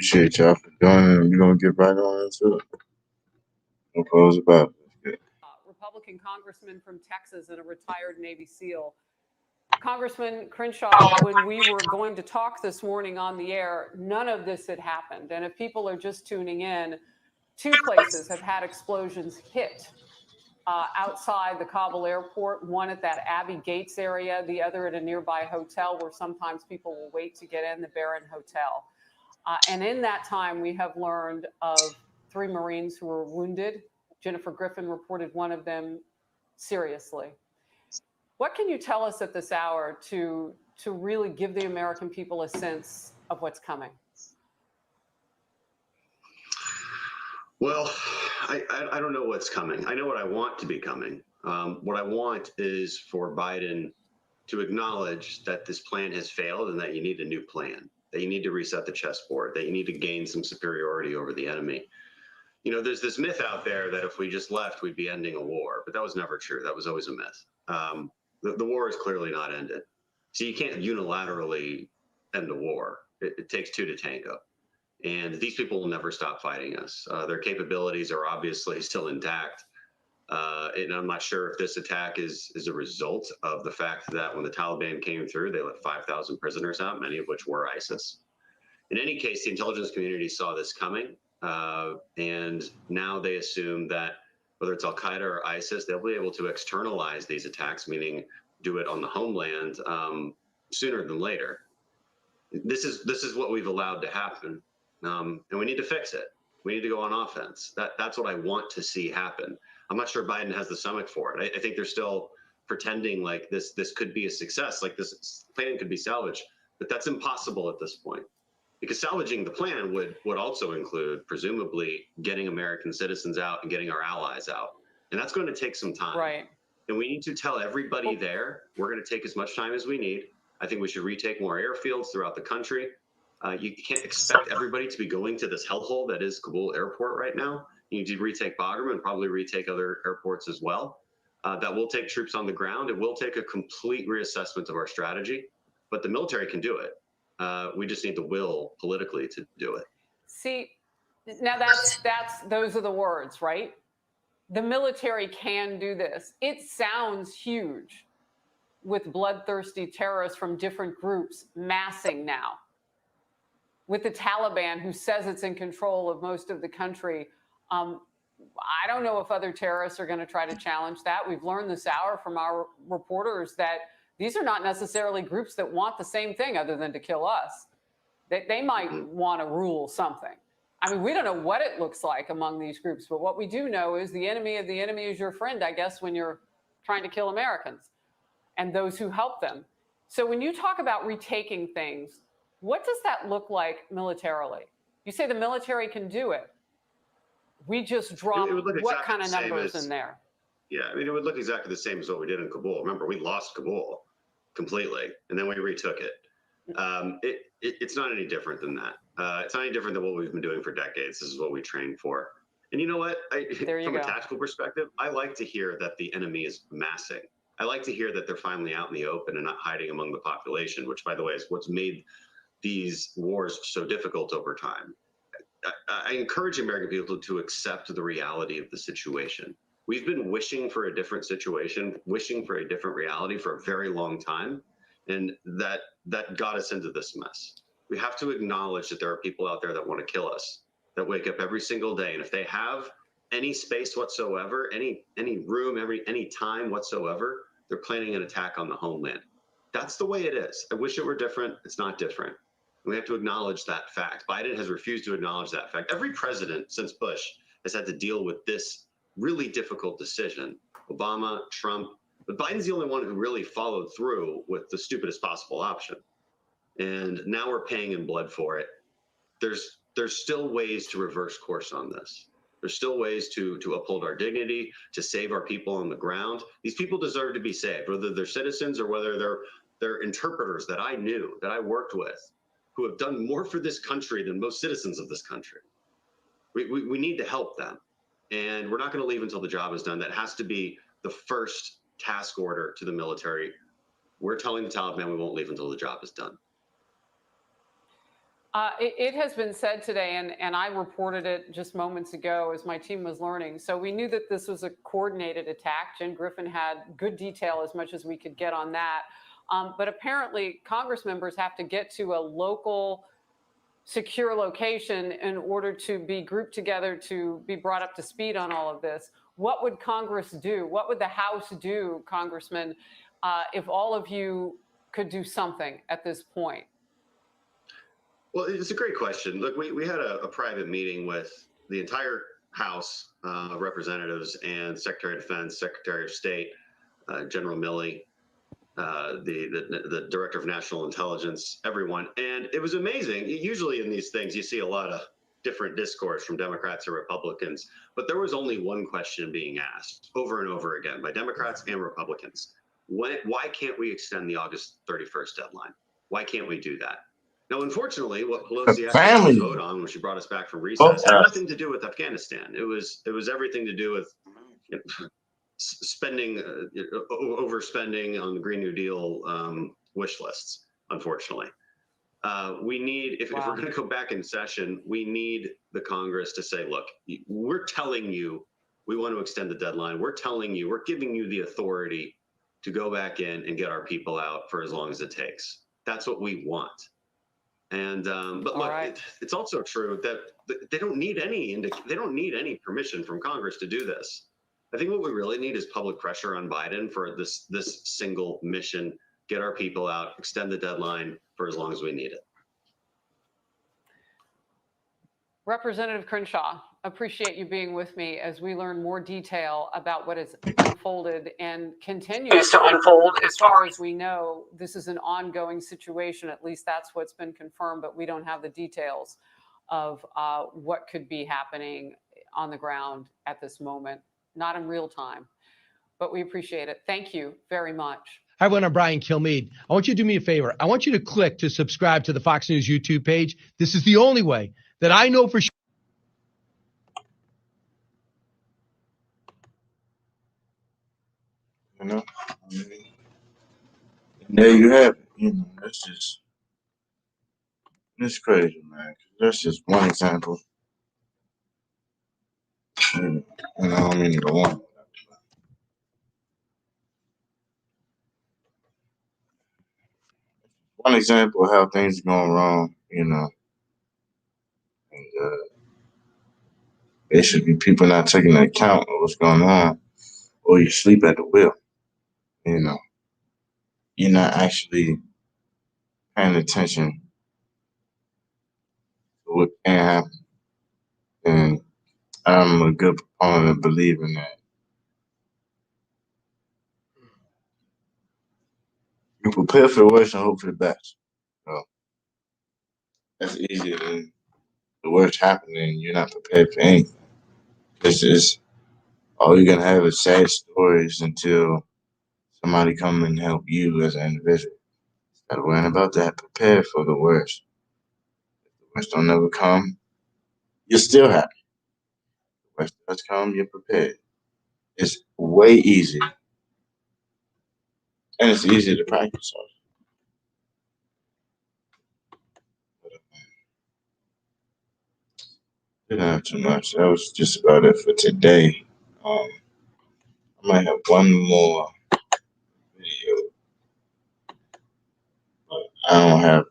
Appreciate y'all for joining. We're gonna get right on into it. No pros about it. Republican congressman from Texas and a retired Navy SEAL. Congressman Crenshaw, when we were going to talk this morning on the air, none of this had happened. And if people are just tuning in, two places have had explosions hit outside the Kabul airport, one at that Abbey Gates area, the other at a nearby hotel where sometimes people will wait to get in, the Barron Hotel. And in that time, we have learned of 3 Marines who were wounded. Jennifer Griffin reported one of them seriously. What can you tell us at this hour to really give the American people a sense of what's coming? Well, I don't know what's coming. I know what I want to be coming. What I want is for Biden to acknowledge that this plan has failed and that you need a new plan, that you need to reset the chessboard, that you need to gain some superiority over the enemy. You know, there's this myth out there that if we just left, we'd be ending a war, but that was never true. That was always a myth. The war is clearly not ended. So you can't unilaterally end a war. It takes 2 to tango. And these people will never stop fighting us. Their capabilities are obviously still intact. And I'm not sure if this attack is a result of the fact that when the Taliban came through, they let 5,000 prisoners out, many of which were ISIS. In any case, the intelligence community saw this coming. And now they assume that whether it's Al-Qaeda or ISIS, they'll be able to externalize these attacks, meaning do it on the homeland sooner than later. This is what we've allowed to happen. And we need to fix it. We need to go on offense. That's what I want to see happen. I'm not sure Biden has the stomach for it. I think they're still pretending like this could be a success, like this plan could be salvaged, but that's impossible at this point. Because salvaging the plan would also include, presumably, getting American citizens out and getting our allies out. And that's going to take some time. Right. And we need to tell everybody there, we're going to take as much time as we need. I think we should retake more airfields throughout the country. You can't expect everybody to be going to this hellhole that is Kabul airport right now. You need to retake Bagram and probably retake other airports as well. That will take troops on the ground. It will take a complete reassessment of our strategy, but the military can do it. We just need the will politically to do it. See, now those are the words, right? The military can do this. It sounds huge with bloodthirsty terrorists from different groups massing now. With the Taliban, who says it's in control of most of the country, I don't know if other terrorists are going to try to challenge that. We've learned this hour from our reporters that these are not necessarily groups that want the same thing other than to kill us. They might want to rule something. I mean, we don't know what it looks like among these groups, but what we do know is the enemy of the enemy is your friend, I guess, when you're trying to kill Americans and those who help them. So when you talk about retaking things, what does that look like militarily? You say the military can do it. We just drop what kind of numbers in there? Yeah, I mean, it would look exactly the same as what we did in Kabul. Remember, we lost Kabul completely, and then we retook it. It's not any different than that. It's not any different than what we've been doing for decades. This is what we trained for. And you know what? From a tactical perspective, I like to hear that the enemy is massing. I like to hear that they're finally out in the open and not hiding among the population, which, by the way, is what's made these wars so difficult over time. I encourage American people to accept the reality of the situation. We've been wishing for a different situation, wishing for a different reality for a very long time, and that got us into this mess. We have to acknowledge that there are people out there that want to kill us, that wake up every single day, and if they have any space whatsoever, any room, any time whatsoever, they're planning an attack on the homeland. That's the way it is. I wish it were different. It's not different. We have to acknowledge that fact. Biden has refused to acknowledge that fact. Every president since Bush has had to deal with this really difficult decision. Obama, Trump, but Biden's the only one who really followed through with the stupidest possible option. And now we're paying in blood for it. There's still ways to reverse course on this. There's still ways to uphold our dignity, to save our people on the ground. These people deserve to be saved, whether they're citizens or whether they're interpreters that I knew, that I worked with, who have done more for this country than most citizens of this country. We need to help them. And we're not going to leave until the job is done. That has to be the first task order to the military. We're telling the Taliban we won't leave until the job is done. It has been said today, and I reported it just moments ago as my team was learning. So we knew that this was a coordinated attack. Jen Griffin had good detail, as much as we could get on that. But apparently, Congress members have to get to a local secure location in order to be grouped together to be brought up to speed on all of this. What would Congress do? What would the House do, Congressman, if all of you could do something at this point? Well, it's a great question. Look, we had a private meeting with the entire House of Representatives and Secretary of Defense, Secretary of State, General Milley, the Director of National Intelligence, everyone. And it was amazing. Usually in these things, you see a lot of different discourse from Democrats or Republicans, but there was only one question being asked over and over again by Democrats and Republicans. Why can't we extend the August 31st deadline? Why can't we do that? Now, unfortunately, what Pelosi actually voted on when she brought us back from recess had nothing to do with Afghanistan. It was everything to do with spending, overspending on the Green New Deal wish lists. Unfortunately, we need, if we're going to go back in session, we need the Congress to say, look, we're telling you we want to extend the deadline. We're telling you, we're giving you the authority to go back in and get our people out for as long as it takes. That's what we want. And but look, it's also true that they don't need any permission from Congress to do this. I think what we really need is public pressure on Biden for this single mission: get our people out, extend the deadline for as long as we need it. Representative Crenshaw, appreciate you being with me as we learn more detail about what has unfolded and continues to unfold. As far as we know, this is an ongoing situation. At least that's what's been confirmed, but we don't have the details of what could be happening on the ground at this moment, not in real time. But we appreciate it. Thank you very much. Hi, everyone. I'm Brian Kilmeade. I want you to do me a favor. I want you to click to subscribe to the Fox News YouTube page. This is the only way that I know for sure. You know, I mean, and there you have it. You know, it's crazy, man. That's just one example. And I don't mean to go on. One example of how things are going wrong, you know. And there should be people not taking account of what's going on, or you sleep at the wheel. You know, you're not actually paying attention to what can happen. And I'm a good proponent of believing that you prepare for the worst and hope for the best. So that's easier than the worst happening and you're not prepared for anything. It's just all you're gonna have is sad stories until somebody come and help you as an individual. Instead of worrying about that, prepare for the worst. If the worst don't ever come, you're still happy. If the worst does come, you're prepared. It's way easier. And it's easier to practice on. Didn't have too much. That was just about it for today. I might have one more video, but I don't have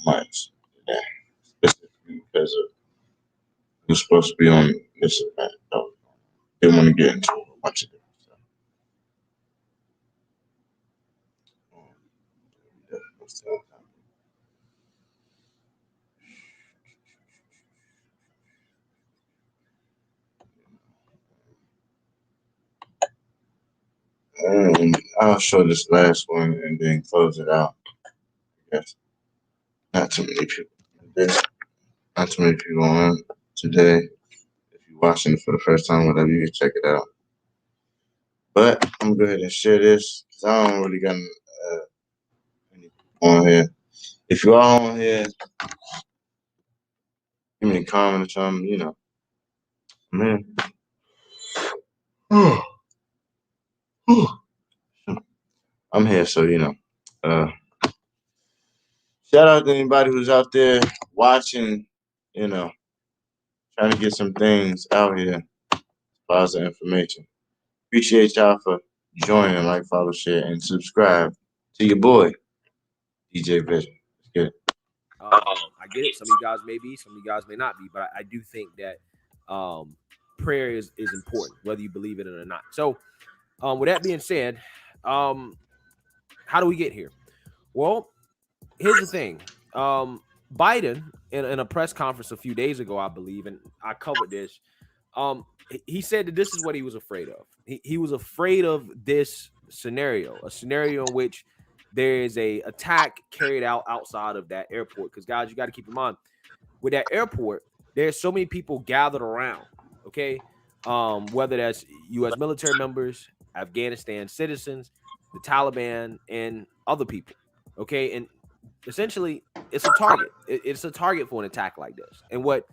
much today, specifically because of who's supposed to be on this event. So they want to get into a bunch of different stuff. And I'll show this last one and then close it out. I guess not too many people. Not too many people on today. If you're watching it for the first time, whatever, you can check it out. But I'm going to go ahead and share this because I don't really got any on here. If you are on here, give me a comment or something, you know. Man. I'm here, so, you know. Shout out to anybody who's out there watching, you know, trying to get some things out here, positive information. Appreciate y'all for joining, like, follow, share, and subscribe to your boy, DJ Vision. Let's get it. I get it. Some of you guys may be, some of you guys may not be, but I do think that prayer is important, whether you believe it or not. So, with that being said, how do we get here? Well, here's the thing. Biden, in a press conference a few days ago, I believe, and I covered this, he said that this is what he was afraid of. He was afraid of this scenario, a scenario in which there is a attack carried out outside of that airport. Because, guys, you got to keep in mind, with that airport, there's so many people gathered around, okay? Whether that's U.S. military members, Afghanistan citizens, the Taliban, and other people, okay? And essentially, it's a target. It's a target for an attack like this. And what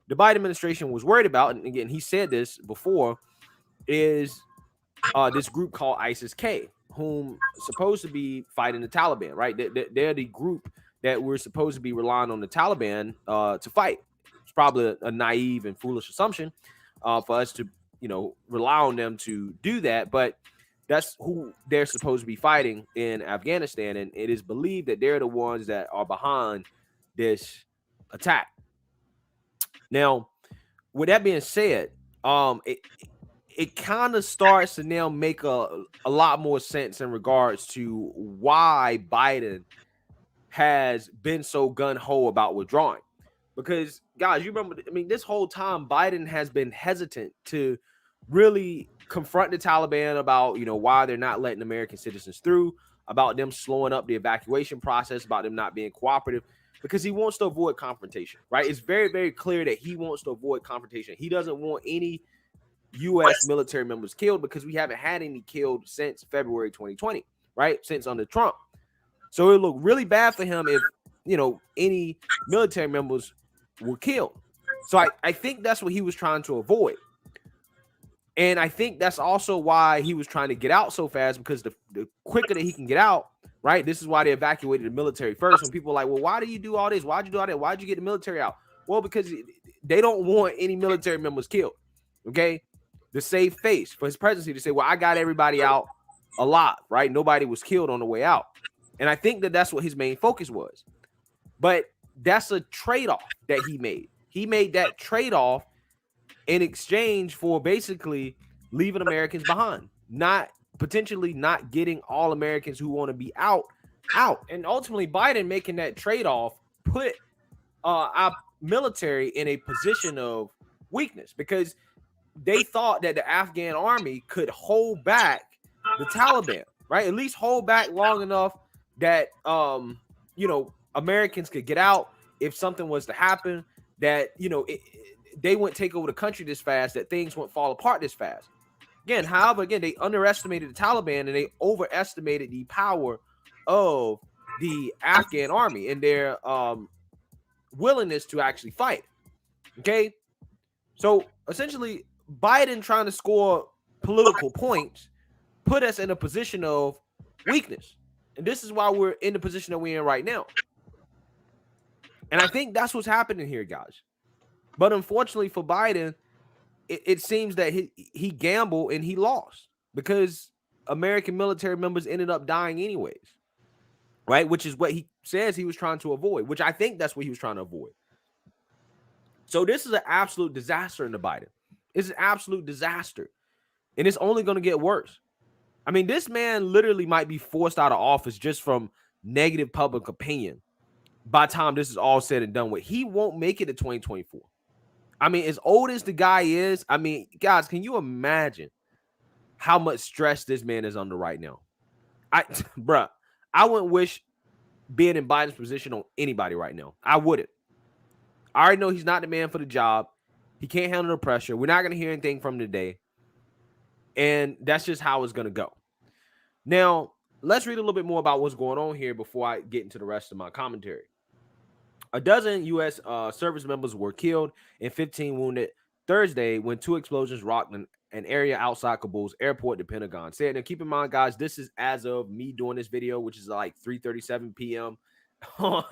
the Biden administration was worried about, and again, he said this before, is this group called ISIS-K, whom supposed to be fighting the Taliban, right? They're the group that we're supposed to be relying on the Taliban to fight. It's probably a naive and foolish assumption for us to, rely on them to do that. But that's who they're supposed to be fighting in Afghanistan. And it is believed that they're the ones that are behind this attack. Now, with that being said, it kind of starts to now make a lot more sense in regards to why Biden has been so gun-ho about withdrawing. Because, guys, you remember, this whole time Biden has been hesitant to really confront the Taliban about, why they're not letting American citizens through, about them slowing up the evacuation process, about them not being cooperative, because he wants to avoid confrontation, right? It's very, very clear that he wants to avoid confrontation. He doesn't want any U.S. military members killed because we haven't had any killed since February 2020, right? Since under Trump. So it looked really bad for him if, any military members were killed. So I think that's what he was trying to avoid. And I think that's also why he was trying to get out so fast, because the quicker that he can get out, right? This is why they evacuated the military first. When people are like, well, why do you do all this? Why'd you do all that? Why'd you get the military out? Well, because they don't want any military members killed, okay? The save face for his presidency to say, well, I got everybody out alive, right? Nobody was killed on the way out. And I think that that's what his main focus was. But that's a trade-off that he made. He made that trade-off in exchange for basically leaving Americans behind, potentially not getting all Americans who want to be out. And ultimately, Biden making that trade-off put our military in a position of weakness, because they thought that the Afghan army could hold back the Taliban, right? At least hold back long enough that, Americans could get out if something was to happen, that, they wouldn't take over the country this fast, that things wouldn't fall apart this fast. However, they underestimated the Taliban and they overestimated the power of the Afghan army and their willingness to actually fight. Okay. So essentially, Biden trying to score political points put us in a position of weakness. And this is why we're in the position that we're in right now. And I think that's what's happening here, guys. But unfortunately for Biden, it seems that he gambled and he lost, because American military members ended up dying anyways, right? Which is what he says he was trying to avoid, which I think that's what he was trying to avoid. So this is an absolute disaster in the Biden. It's an absolute disaster. And it's only going to get worse. This man literally might be forced out of office just from negative public opinion by the time this is all said and done with. He won't make it to 2024. As old as the guy is, guys, can you imagine how much stress this man is under right now? I wouldn't wish being in Biden's position on anybody right now. I wouldn't. I already know he's not the man for the job. He can't handle the pressure. We're not going to hear anything from him today. And that's just how it's going to go. Now, let's read a little bit more about what's going on here before I get into the rest of my commentary. A dozen U.S. service members were killed and 15 wounded Thursday when two explosions rocked an area outside Kabul's airport, the Pentagon said. Now, keep in mind, guys, this is as of me doing this video, which is like 3:37 p.m. on,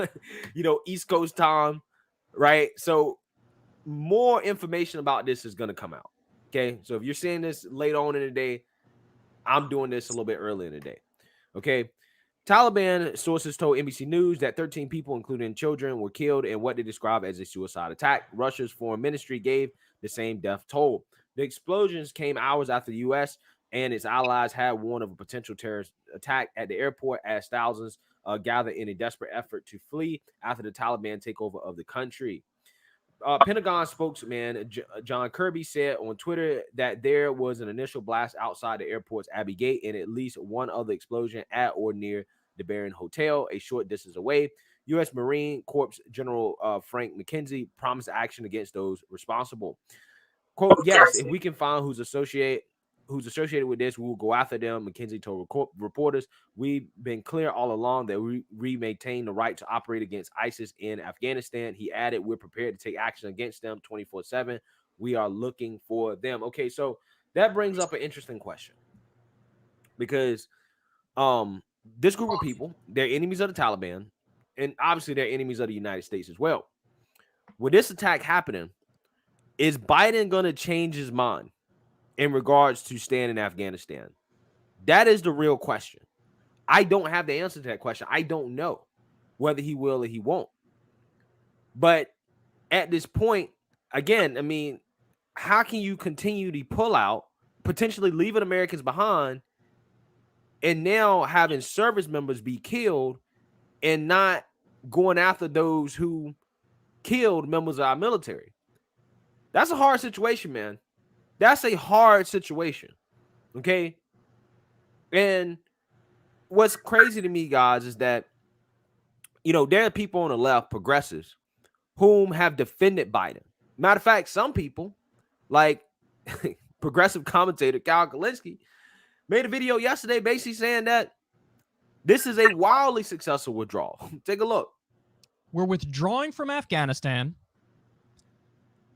East Coast time. right? So more information about this is going to come out. Okay. So if you're seeing this late on in the day, I'm doing this a little bit early in the day. Okay. Taliban sources told NBC News that 13 people, including children, were killed in what they described as a suicide attack. Russia's foreign ministry gave the same death toll. The explosions came hours after the U.S. and its allies had warned of a potential terrorist attack at the airport as thousands gathered in a desperate effort to flee after the Taliban takeover of the country. Pentagon spokesman John Kirby said on Twitter that there was an initial blast outside the airport's Abbey Gate and at least one other explosion at or near the Barron Hotel, a short distance away. U.S. Marine Corps General Frank McKenzie promised action against those responsible. Quote, yes, if we can find who's associated with this, we will go after them. McKenzie told reporters, we've been clear all along that we maintain the right to operate against ISIS in Afghanistan. He added, we're prepared to take action against them 24/7. We are looking for them. Okay, so that brings up an interesting question because this group of people, they're enemies of the Taliban, and obviously they're enemies of the United States as well. With this attack happening, is Biden going to change his mind in regards to staying in Afghanistan? That is the real question. I don't have the answer to that question. I don't know whether he will or he won't. But at this point, again, I mean, how can you continue to pull out, potentially leaving Americans behind, and now having service members be killed and not going after those who killed members of our military? That's a hard situation, man. That's a hard situation. Okay. And what's crazy to me, guys, is that, you know, there are people on the left, progressives, whom have defended Biden. Matter of fact, some people, like progressive commentator Kyle Kalinske, made a video yesterday basically saying that this is a wildly successful withdrawal. Take a look. We're withdrawing from Afghanistan.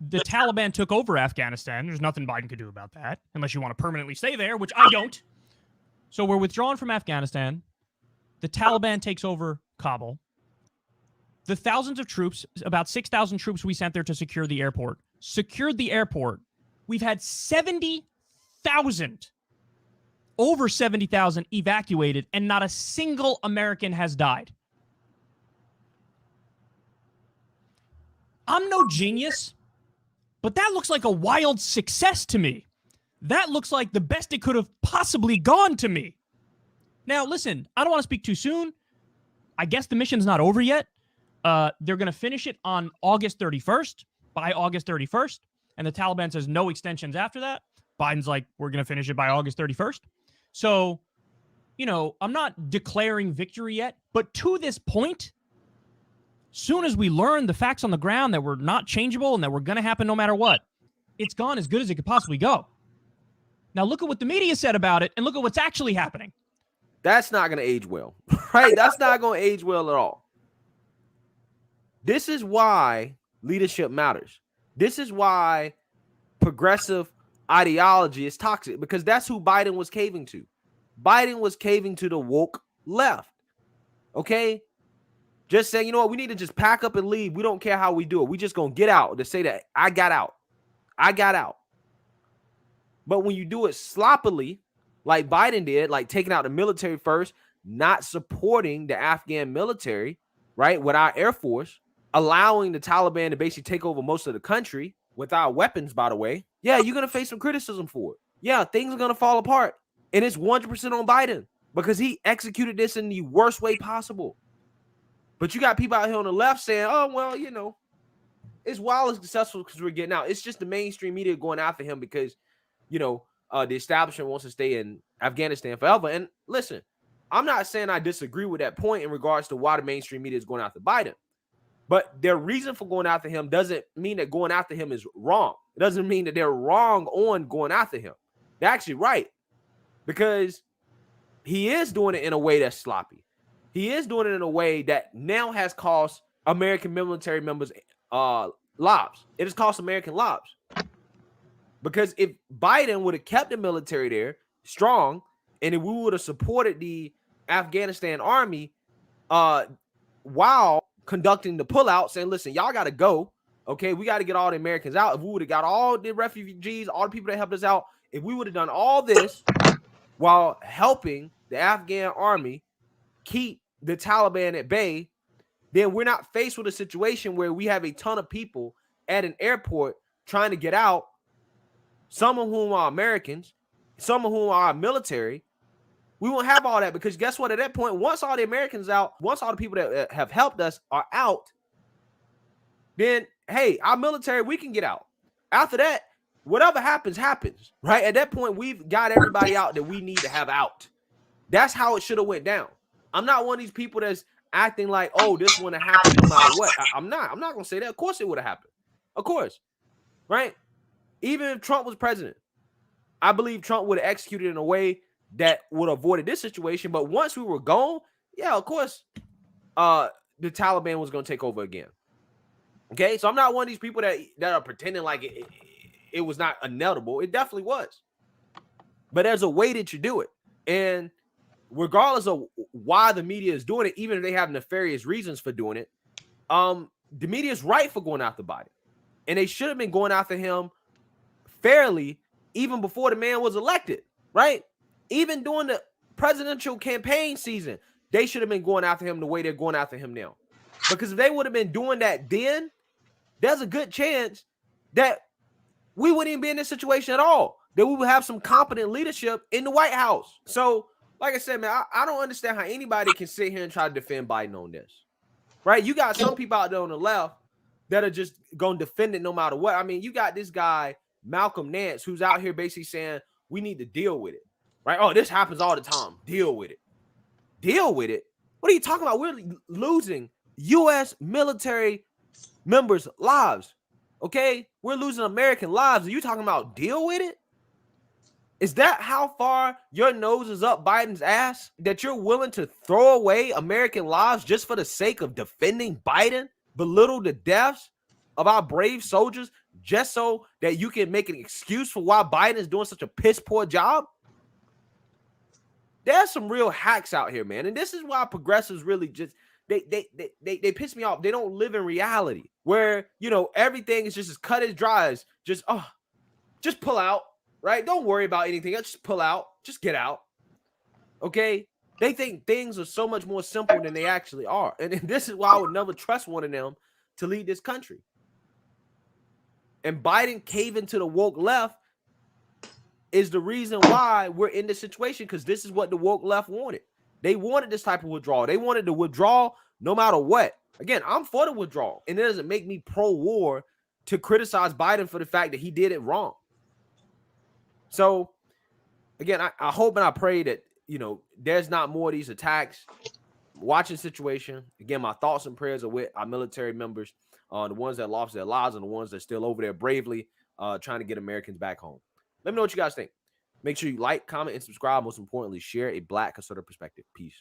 The Taliban took over Afghanistan. There's nothing Biden could do about that, unless you want to permanently stay there, which I don't. So we're withdrawing from Afghanistan. The Taliban takes over Kabul. The thousands of troops, about 6,000 troops we sent there to secure the airport, secured the airport. We've had 70,000, over 70,000 evacuated, and not a single American has died. I'm no genius, but that looks like a wild success to me. That looks like the best it could have possibly gone to me. Now, listen, I don't want to speak too soon. I guess the mission's not over yet. They're going to finish it on August 31st, by August 31st. And the Taliban says no extensions after that. Biden's like, we're going to finish it by August 31st. So, you know, I'm not declaring victory yet. But to this point, soon as we learn the facts on the ground that we're not changeable and that we're going to happen no matter what, it's gone as good as it could possibly go. Now, look at what the media said about it and look at what's actually happening. That's not going to age well, right? That's not going to age well at all. This is why leadership matters. This is why progressive ideology is toxic, because that's who Biden was caving to. Biden was caving to the woke left. Okay? Just saying, you know what, we need to just pack up and leave. We don't care how we do it. We just going to get out to say that I got out. I got out. But when you do it sloppily, like Biden did, like taking out the military first, not supporting the Afghan military, right, with our Air Force, allowing the Taliban to basically take over most of the country without weapons, by the way, yeah, you're going to face some criticism for it. Yeah, things are going to fall apart. And it's 100% on Biden because he executed this in the worst way possible. But you got people out here on the left saying, oh, well, you know, it's wildly successful because we're getting out. It's just the mainstream media going after him because, you know, the establishment wants to stay in Afghanistan forever. And listen, I'm not saying I disagree with that point in regards to why the mainstream media is going after Biden. But their reason for going after him doesn't mean that going after him is wrong. It doesn't mean that they're wrong on going after him. They're actually right because he is doing it in a way that's sloppy. He is doing it in a way that now has cost American military members lives. It has cost American lives. Because if Biden would have kept the military there strong, and if we would have supported the Afghanistan army while conducting the pullout, saying, listen, y'all got to go. Okay, we got to get all the Americans out. If we would have got all the refugees, all the people that helped us out, if we would have done all this while helping the Afghan army keep the Taliban at bay, then we're not faced with a situation where we have a ton of people at an airport trying to get out, some of whom are Americans, some of whom are military. We won't have all that, because guess what? At that point, once all the Americans out, once all the people that have helped us are out, then, hey, our military, we can get out. After that, whatever happens, happens, right? At that point, we've got everybody out that we need to have out. That's how it should have went down. I'm not one of these people that's acting like, oh, this wouldn't have happened no matter what. I'm not going to say that. Of course it would have happened. Of course, right? Even if Trump was president, I believe Trump would have executed in a way that would have avoided this situation. But once we were gone, yeah, of course, the Taliban was going to take over again. Okay, so I'm not one of these people that are pretending like it was not inevitable. It definitely was. But there's a way that you do it. And regardless of why the media is doing it, even if they have nefarious reasons for doing it, the media is right for going after Biden. And they should have been going after him fairly even before the man was elected, right? Even during the presidential campaign season, they should have been going after him the way they're going after him now. Because if they would have been doing that then, there's a good chance that we wouldn't even be in this situation at all, that we would have some competent leadership in the White House. So, like I said, man, I don't understand how anybody can sit here and try to defend Biden on this, right? You got some people out there on the left that are just going to defend it no matter what. I mean, you got this guy, Malcolm Nance, who's out here basically saying we need to deal with it, right? Oh, this happens all the time. Deal with it. Deal with it? What are you talking about? We're losing U.S. military members' lives, okay? We're losing American lives. Are you talking about deal with it? Is that how far your nose is up Biden's ass, that you're willing to throw away American lives just for the sake of defending Biden, belittle the deaths of our brave soldiers just so that you can make an excuse for why Biden is doing such a piss poor job? There's some real hacks out here, man. And this is why progressives really just they piss me off. They don't live in reality where, you know, everything is just as cut as dry as just pull out, right? Don't worry about anything else. Just pull out. Just get out. Okay? They think things are so much more simple than they actually are. And this is why I would never trust one of them to lead this country. And Biden caving to the woke left is the reason why we're in this situation, because this is what the woke left wanted. They wanted this type of withdrawal. They wanted to withdraw no matter what. Again, I'm for the withdrawal. And it doesn't make me pro-war to criticize Biden for the fact that he did it wrong. So, again, I hope and I pray that, you know, there's not more of these attacks. Watching situation. Again, my thoughts and prayers are with our military members, the ones that lost their lives and the ones that are still over there bravely trying to get Americans back home. Let me know what you guys think. Make sure you like, comment, and subscribe. Most importantly, share a Black conservative perspective. Peace.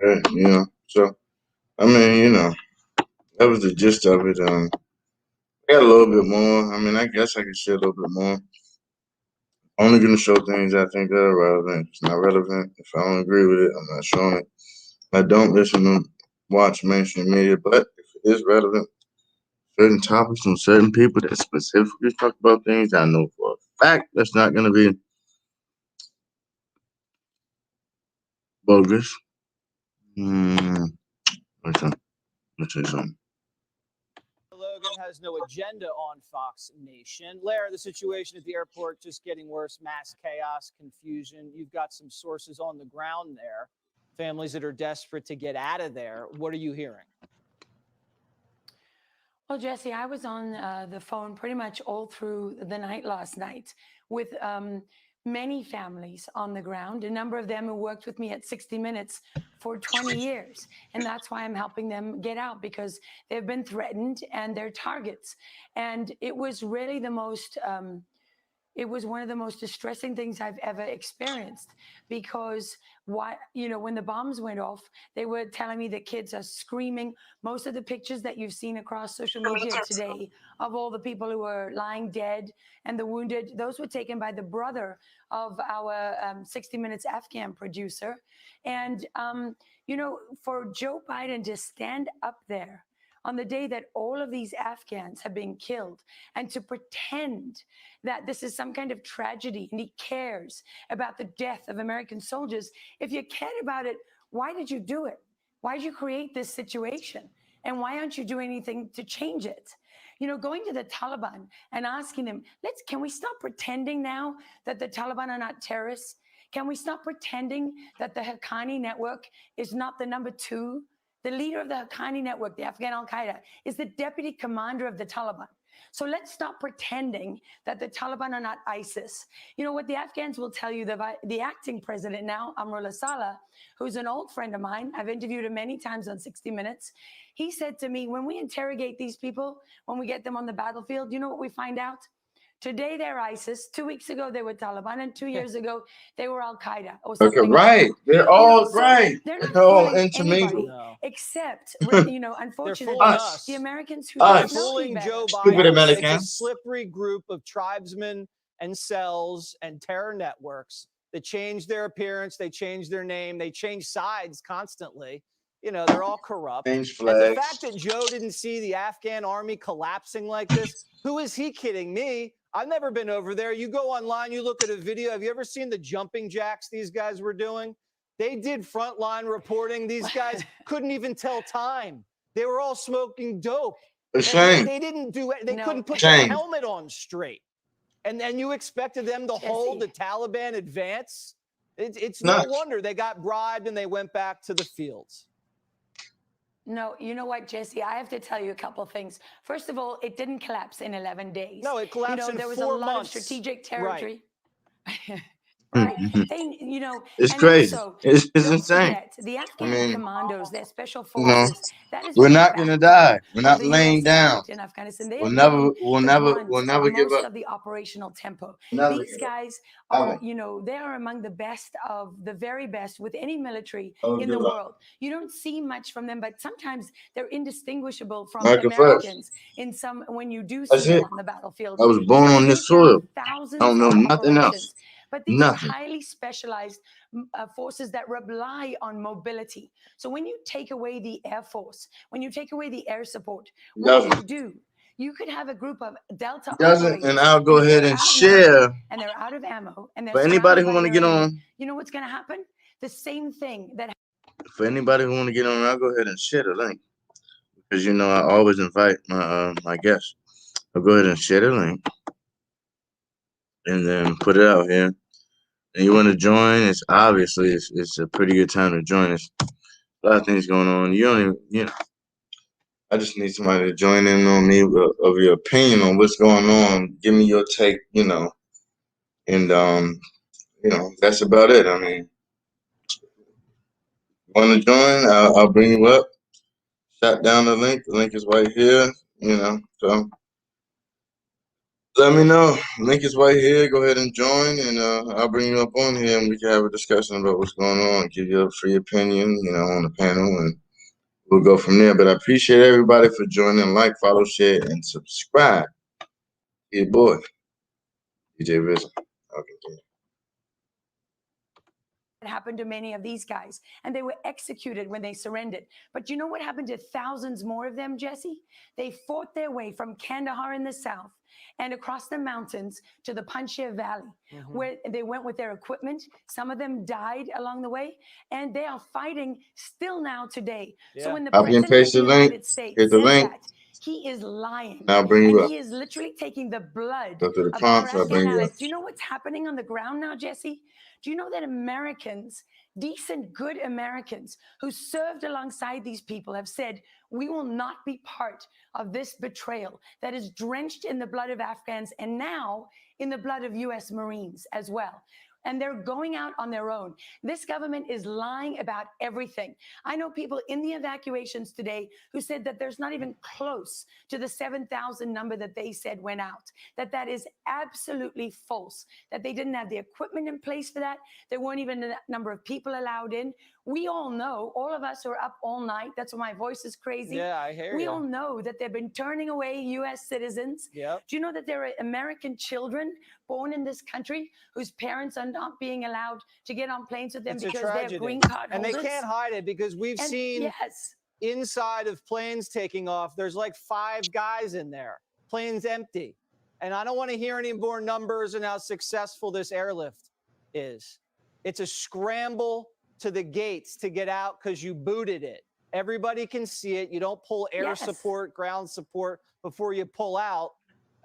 Right, you know. So, I mean, you know, that was the gist of it. I got a little bit more. I mean, I guess I could share a little bit more. Only going to show things I think are relevant. If it's not relevant, if I don't agree with it, I'm not showing it. I don't listen to watch mainstream media, but if it is relevant, certain topics from certain people that specifically talk about things I know for a fact that's not going to be bogus. Let's say something. Logan has no agenda on Fox Nation. Larry, the situation at the airport just getting worse, mass chaos, confusion. You've got some sources on the ground there, families that are desperate to get out of there. What are you hearing? Well, Jesse, I was on the phone pretty much all through the night last night with many families on the ground, a number of them who worked with me at 60 Minutes for 20 years. And that's why I'm helping them get out, because they've been threatened and they're targets. And it was really the most it was one of the most distressing things I've ever experienced, because when the bombs went off, they were telling me that kids are screaming. Most of the pictures that you've seen across social media today of all the people who were lying dead and the wounded, those were taken by the brother of our 60 Minutes Afghan producer. And, for Joe Biden to stand up there on the day that all of these Afghans have been killed and to pretend that this is some kind of tragedy and he cares about the death of American soldiers. If you cared about it, why did you do it? Why did you create this situation? And why aren't you doing anything to change it? Going to the Taliban and asking them, can we stop pretending now that the Taliban are not terrorists? Can we stop pretending that the Haqqani network is not the number 2? The leader of the Haqqani network, the Afghan Al-Qaeda, is the deputy commander of the Taliban. So let's stop pretending that the Taliban are not ISIS. What the Afghans will tell you, the acting president now, Amrullah Saleh, who's an old friend of mine, I've interviewed him many times on 60 Minutes. He said to me, when we interrogate these people, when we get them on the battlefield, you know what we find out? Today they're ISIS. 2 weeks ago they were Taliban, and 2 years ago they were Al Qaeda or something. Okay, right. They're all right. They're not They're all fooling intermingled. anybody, No. except unfortunately, us. the Americans who They're don't know any fooling better. Joe Stupid Biden. Americans. It's a slippery group of tribesmen and cells and terror networks that change their appearance, they change their name, they change sides constantly. They're all corrupt. Change And the flags. fact that Joe didn't see the Afghan army collapsing like this, who is he kidding me? I've never been over there. You go online, you look at a video. Have you ever seen the jumping jacks these guys were doing? They did frontline reporting. These guys couldn't even tell time. They were all smoking dope. A shame. They didn't do it. They couldn't put Shame. their helmet on straight. And then you expected them to hold the Taliban advance? It's no wonder they got bribed and they went back to the fields. No, you know what, Jesse? I have to tell you a couple of things. First of all, it didn't collapse in 11 days. No, it collapsed in 4 months. There was a lot of strategic territory. Right. Right. It's and crazy. Also, It's don't insane. forget, the Afghan commandos, their special You know, forces, that is we're the not gonna backbone die. We're not of the laying US down. fight in Afghanistan. They We'll are never the give most up. of the operational tempo. Never These give up. guys are, Ever. they are among the best of the very best with any military Don't in the give up. world. You don't see much from them, but sometimes they're indistinguishable from America Americans when you do That's see them it. on the battlefield. I was born on this soil. Thousands I don't know of nothing else. operations. But these Nothing. are highly specialized forces that rely on mobility. So when you take away the Air Force, when you take away the air support, what do you do? You could have a group of Delta operators, and I'll go ahead and share. And they're out of ammo. And they're For anybody who surrounded want to by get their enemy. on, You know what's going to happen? The same thing that. for anybody who want to get on, I'll go ahead and share the link. Because I always invite my guests. I'll go ahead and share the link. And then put it out here. And you want to join, it's obviously it's a pretty good time to join us. A lot of things going on. You don't even, I just need somebody to join in on me of your opinion on what's going on. Give me your take, and that's about it. I mean, want to join? I'll bring you up. Shot down the link. The link is right here. So let me know. Link is right here. Go ahead and join, and I'll bring you up on here, and we can have a discussion about what's going on. Give you a free opinion, on the panel, and we'll go from there. But I appreciate everybody for joining. Like, follow, share, and subscribe. Your boy, DJ Rizzo. I'll continue. Happened to many of these guys, and they were executed when they surrendered. But you know what happened to thousands more of them, Jesse? They fought their way from Kandahar in the south and across the mountains to the Panjshir Valley, where they went with their equipment. Some of them died along the way, and they are fighting still now today. So when the Copy and president paste of the the link. United States Hit the says link. that, he is lying. I'll bring you and up. he is literally taking the blood Go through the of our prompts. I'll Afghan bring you allies. up. Do you know what's happening on the ground now, Jesse? Do you know that Americans, decent, good Americans who served alongside these people have said, we will not be part of this betrayal that is drenched in the blood of Afghans and now in the blood of U.S. Marines as well. and they're going out on their own. This government is lying about everything. I know people in the evacuations today who said that there's not even close to the 7,000 number that they said went out, that is absolutely false, that they didn't have the equipment in place for that. There weren't even a number of people allowed in. We all know, all of us who are up all night, that's why my voice is crazy. Yeah, I hear We you. all know that they've been turning away U.S. citizens. Yep. Do you know that there are American children born in this country whose parents are not being allowed to get on planes with them It's a because they're tragedy. green card And holders? they can't hide it because we've And seen yes, inside of planes taking off, there's like 5 guys in there. Plane's empty. And I don't want to hear any more numbers and how successful this airlift is. It's a scramble to the gates to get out because you booted it. Everybody can see it. You don't pull air Yes. support, ground support before you pull out.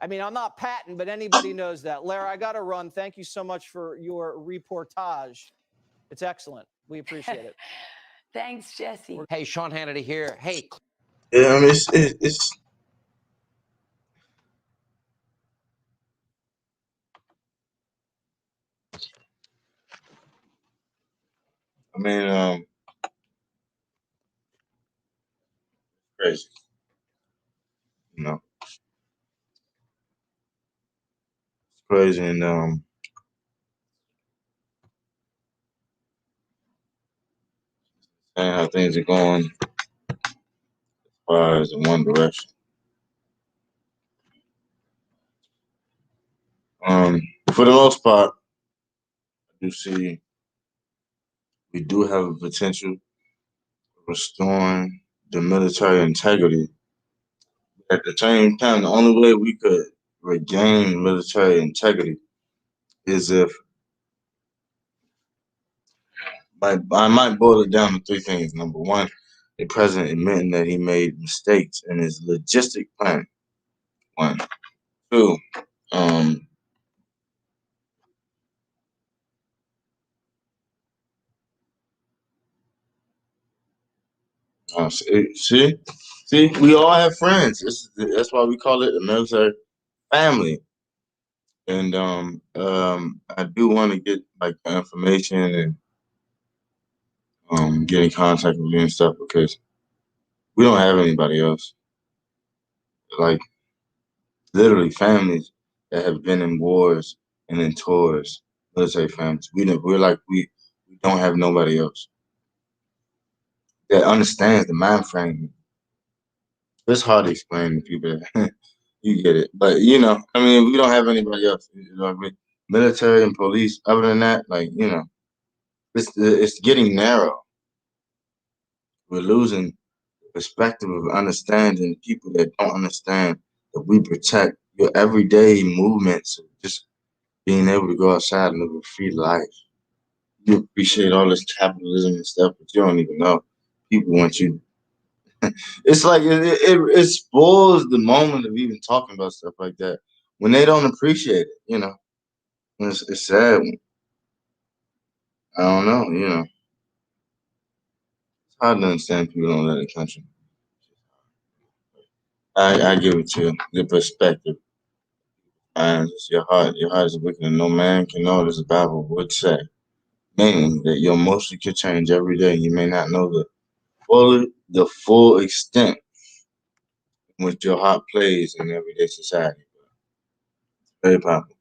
I mean, I'm not Patton, but anybody knows that. Lara, I got to run. Thank you so much for your reportage. It's excellent. We appreciate it. thanks, Jesse. Hey, Sean Hannity here. Hey, Yeah, I mean, it's I mean, crazy. You know, it's crazy, and and how things are going as far as in one direction. For the most part, I do see we do have a potential of restoring the military integrity. At the same time, the only way we could regain military integrity is if I might boil it down to 3 things. Number one, the president admitting that he made mistakes in his logistic plan. 1, 2, see, we all have friends. That's why we call it the military family. And I do want to get like information and get in contact with you and stuff because we don't have anybody else. Like literally families that have been in wars and in tours, military families. We don't have nobody else that understands the mind frame. It's hard to explain to people. You get it, but I mean, we don't have anybody else. You know what I mean? Military and police. Other than that, it's getting narrow. We're losing the perspective of understanding people that don't understand that we protect your everyday movements, just being able to go outside and live a free life. You appreciate all this capitalism and stuff, but you don't even know. People want you. It's like it spoils the moment of even talking about stuff like that when they don't appreciate it. It's sad. I don't know. It's hard to understand people don't live in the country. I give it to you. The perspective. Your heart is wicked, and no man can know, as the Bible would say. Meaning that your emotions can change every day. You may not know the full extent in which your heart plays in everyday society. Very powerful.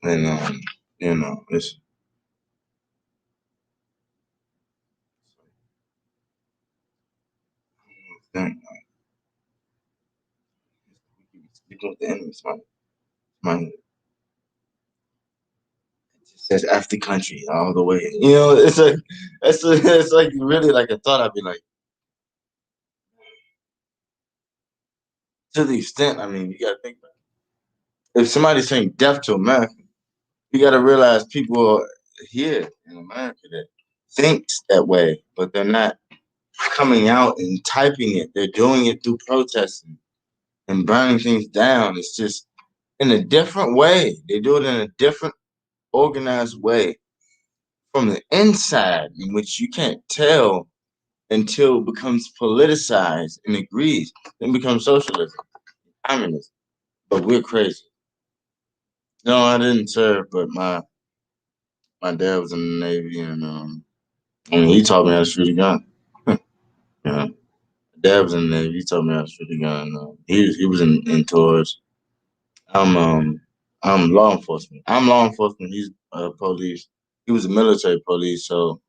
And it's speaking with the enemy. My says F the country all the way. It's like really like a thought. I'd be like, to the extent. I mean, you gotta think about it. If somebody's saying death to America, you gotta realize people here in America that thinks that way, but they're not coming out and typing it. They're doing it through protesting and burning things down. It's just in a different way. They do it in a different, organized way from the inside, in which you can't tell until it becomes politicized and agrees. Then becomes socialism, communism. But we're crazy. No, I didn't serve, but my dad was in the Navy, and I mean, he taught me how to shoot a gun. You know, my dad was in the Navy. He taught me how to shoot a gun. He was in tours. I'm law enforcement. I'm law enforcement. He's police. He was a military police, so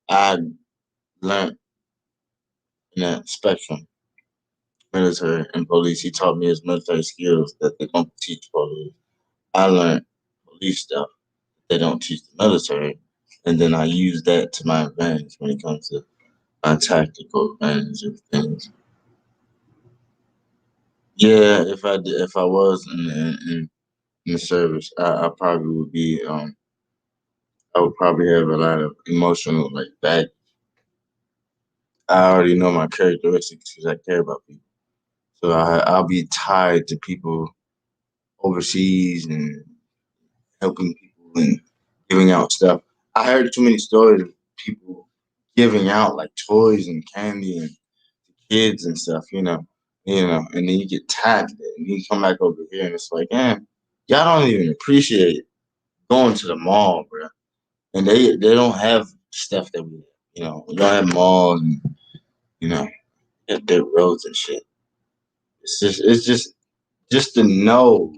I learned in that spectrum, military and police. He taught me his military skills that they don't teach police. I learned police stuff they don't teach the military, and then I use that to my advantage when it comes to my tactical advantage of things. Yeah, if I was in the service, I probably would be I would probably have a lot of emotional like back. I already know my characteristics because I care about people. So I'll be tied to people overseas and helping people and giving out stuff. I heard too many stories of people giving out like toys and candy and kids and stuff, and then you get tagged and you come back over here and it's like, man, y'all don't even appreciate going to the mall, bro. And they don't have stuff that we don't have malls and you know, have dirt roads and shit. It's just to know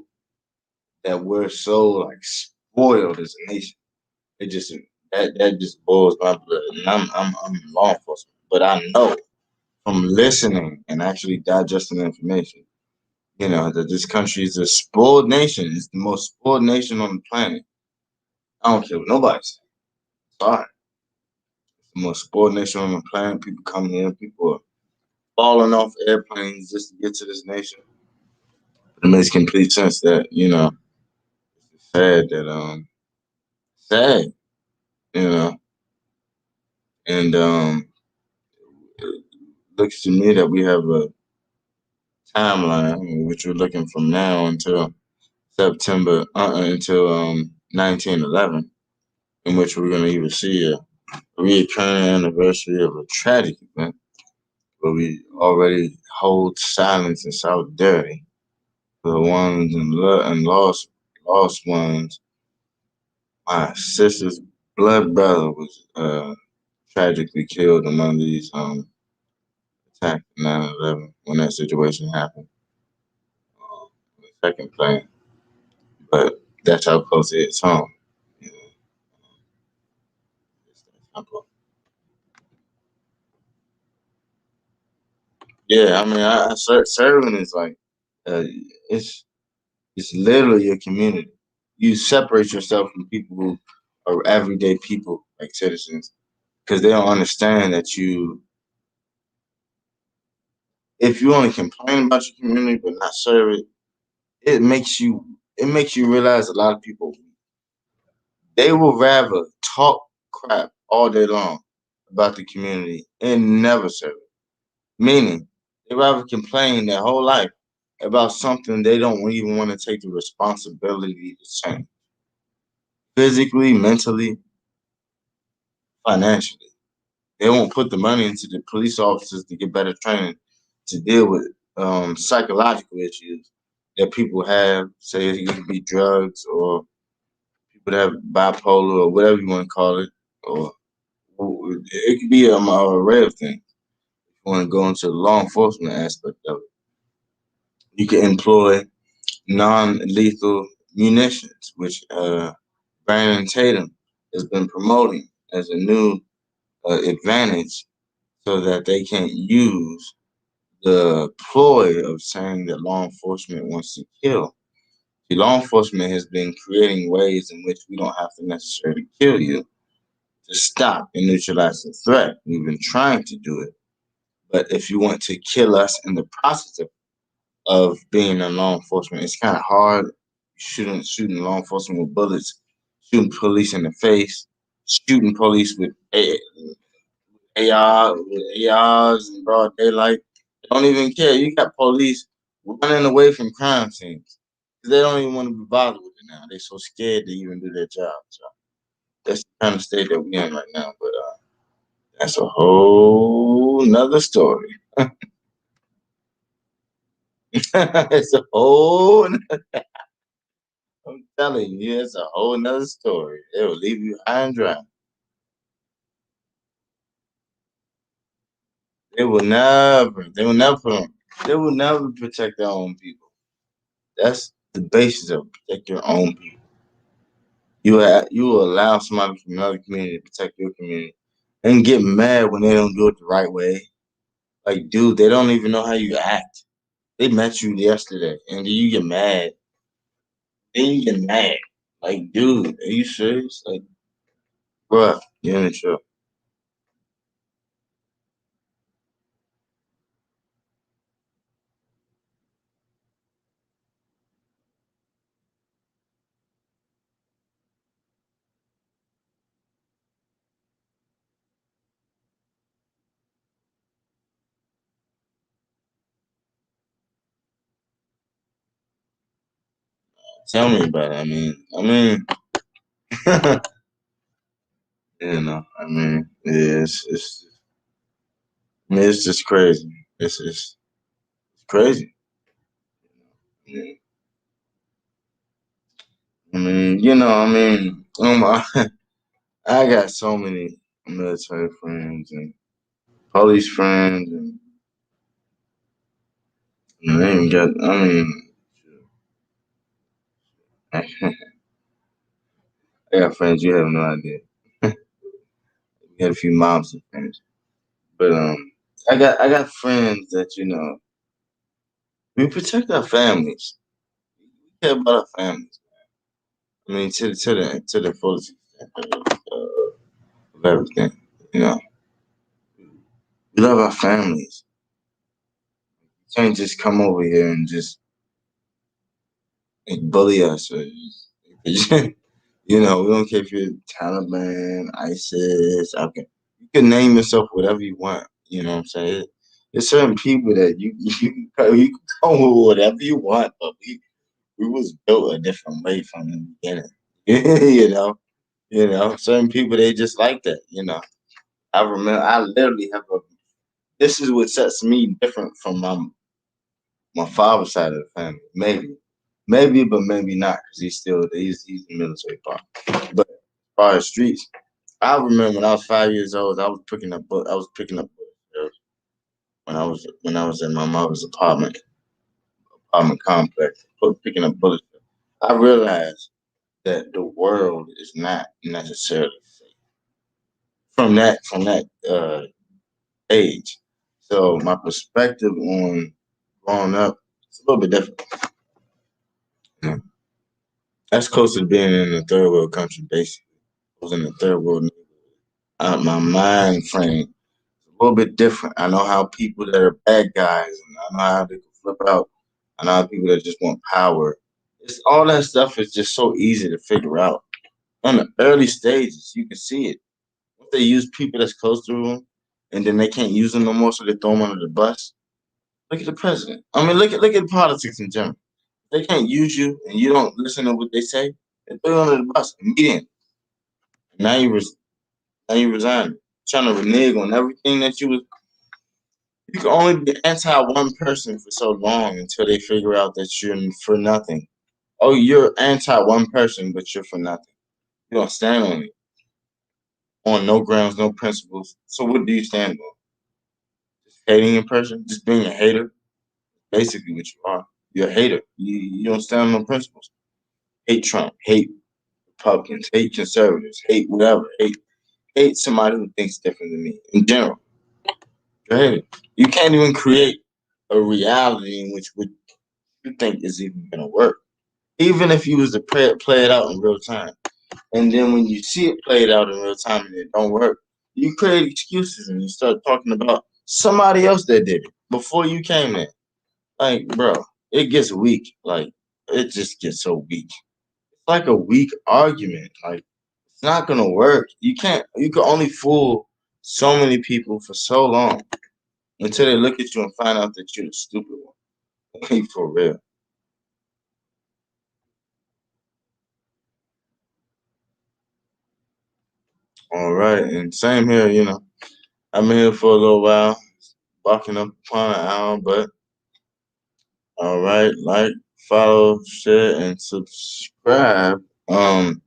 that we're so like spoiled as a nation. It just that just boils my blood. And I'm law enforcement, but I know from listening and actually digesting information, that this country is a spoiled nation. It's the most spoiled nation on the planet. I don't care what nobody says. Sorry. It's the most spoiled nation on the planet. People coming here, people are falling off airplanes just to get to this nation. But it makes complete sense that, it's sad that sad, you know, and it looks to me that we have a timeline in which we're looking from now until September until 1911, in which we're going to either see a reoccurring anniversary of a tragic event where we already hold silence and solidarity for the ones and lost ones. My sister's blood brother was tragically killed in one of these attacks in 9/11 when that situation happened. The second plane, but that's how close it is home. You know, it's that simple. Yeah, I mean, serving is like uh, it's it's literally your community. You separate yourself from people who are everyday people, like citizens, because they don't understand that if you only complain about your community but not serve it, it makes you realize a lot of people they will rather talk crap all day long about the community and never serve it. Meaning, they rather complain their whole life about something they don't even want to take the responsibility to change. Physically, mentally, financially. They won't put the money into the police officers to get better training to deal with psychological issues that people have. Say it could be drugs or people that have bipolar or whatever you want to call it, or it could be an array of things. If you want to go into the law enforcement aspect of it, you can employ non-lethal munitions, which Brandon Tatum has been promoting as a new advantage so that they can't use the ploy of saying that law enforcement wants to kill. See, law enforcement has been creating ways in which we don't have to necessarily kill you to stop and neutralize the threat. We've been trying to do it. But if you want to kill us in the process of being in law enforcement, it's kind of hard shooting law enforcement with bullets, shooting police in the face, shooting police with ARs in broad daylight. They don't even care. You got police running away from crime scenes because they don't even want to be bothered with it now. They're so scared to even do their job. So that's the kind of state that we're in right now. But that's a whole nother story. It's a whole I'm telling you, it's a whole nother story. They will leave you high and dry. They will never, they will never protect their own people. That's the basis of protect your own people. You will allow somebody from another community to protect your community and get mad when they don't do it the right way. Like, dude, they don't even know how you act. They met you yesterday, and then you get mad. Then you get mad. Like, dude, are you serious? Like, bruh, you're in the truck. Tell me about it. Yeah, it's just crazy. It's crazy. Yeah. I got so many military friends and police friends, and I even got. I got friends you have no idea. We had a few mobs and friends, but I got friends that we protect our families. We care about our families. To the fullest extent of everything. You know, we love our families. You can't just come over here and just bully us. Or we don't care if you're Taliban, ISIS. Okay, you can name yourself whatever you want. You know what I'm saying? There's certain people that you can call whatever you want, but we was built a different way from the beginning. Certain people they just like that. I remember I literally have a. This is what sets me different from my father's side of the family. Maybe, but maybe not because he's the military part. But as far as streets, I remember when I was 5 years old, I was picking up bullets when I was in my mother's apartment complex, picking up bullets. I realized that the world is not necessarily safe from that age. So my perspective on growing up is a little bit different. You know? That's close to being in a third world country, basically. I was in a third world. My mind frame is a little bit different. I know how people that are bad guys, and I know how they can flip out. I know how people that just want power. All that stuff is just so easy to figure out. On the early stages, you can see it. Once they use people that's close to them, and then they can't use them no more, so they throw them under the bus. Look at the president. Look at politics in general. They can't use you, and you don't listen to what they say. They throw you under the bus immediately. Now you resign, trying to renege on everything that you was. You can only be anti one person for so long until they figure out that you're for nothing. Oh, you're anti one person, but you're for nothing. You don't stand on it, on no grounds, no principles. So what do you stand on? Just hating a person, just being a hater. Basically, what you are. You're a hater. You don't stand on no principles. Hate Trump. Hate Republicans. Hate conservatives. Hate whatever. Hate somebody who thinks different than me. In general, you're a hater. You can't even create a reality in which what you think is even gonna work. Even if you was to play it out in real time. And then when you see it played out in real time and it don't work, you create excuses and you start talking about somebody else that did it before you came in. Like, bro, it gets weak. Like, it just gets so weak. It's like a weak argument. Like, it's not gonna work. You can only fool so many people for so long until they look at you and find out that you're the stupid one. Like, for real. All right, and same here, I'm here for a little while, walking up upon an hour, but all right, like, follow, share, and subscribe. Shoot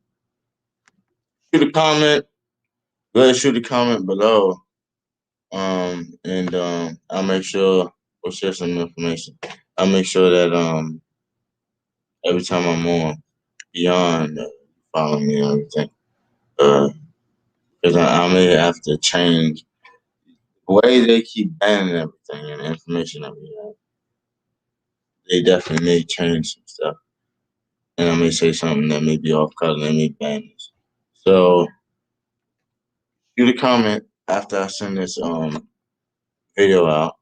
a comment. Go ahead, shoot a comment below. And I'll make sure we'll share some information. I'll make sure that every time I'm on beyond follow me and everything. Because I may have to change the way they keep banning everything and the information that we have. They definitely may change some stuff. And I may say something that may be off color, they may ban us. So shoot a comment after I send this video out,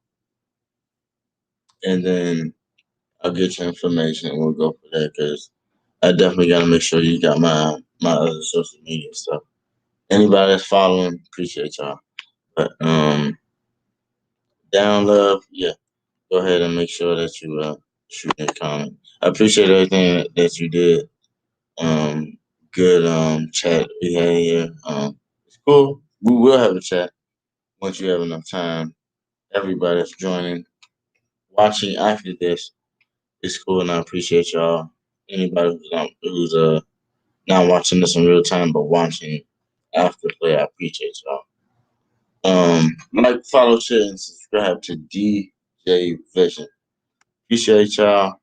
and then I'll get your information and we'll go for that, because I definitely gotta make sure you got my other social media stuff. Anybody that's following, appreciate y'all. But down love, yeah. Go ahead and make sure that you shoot a comment. I appreciate everything that you did. Good chat we had here. It's cool. We will have a chat once you have enough time. Everybody that's joining, watching after this, it's cool, and I appreciate y'all. Anybody who's not watching this in real time but watching after play, I appreciate y'all. Like, follow, share, and subscribe to DJ Vision. Appreciate y'all.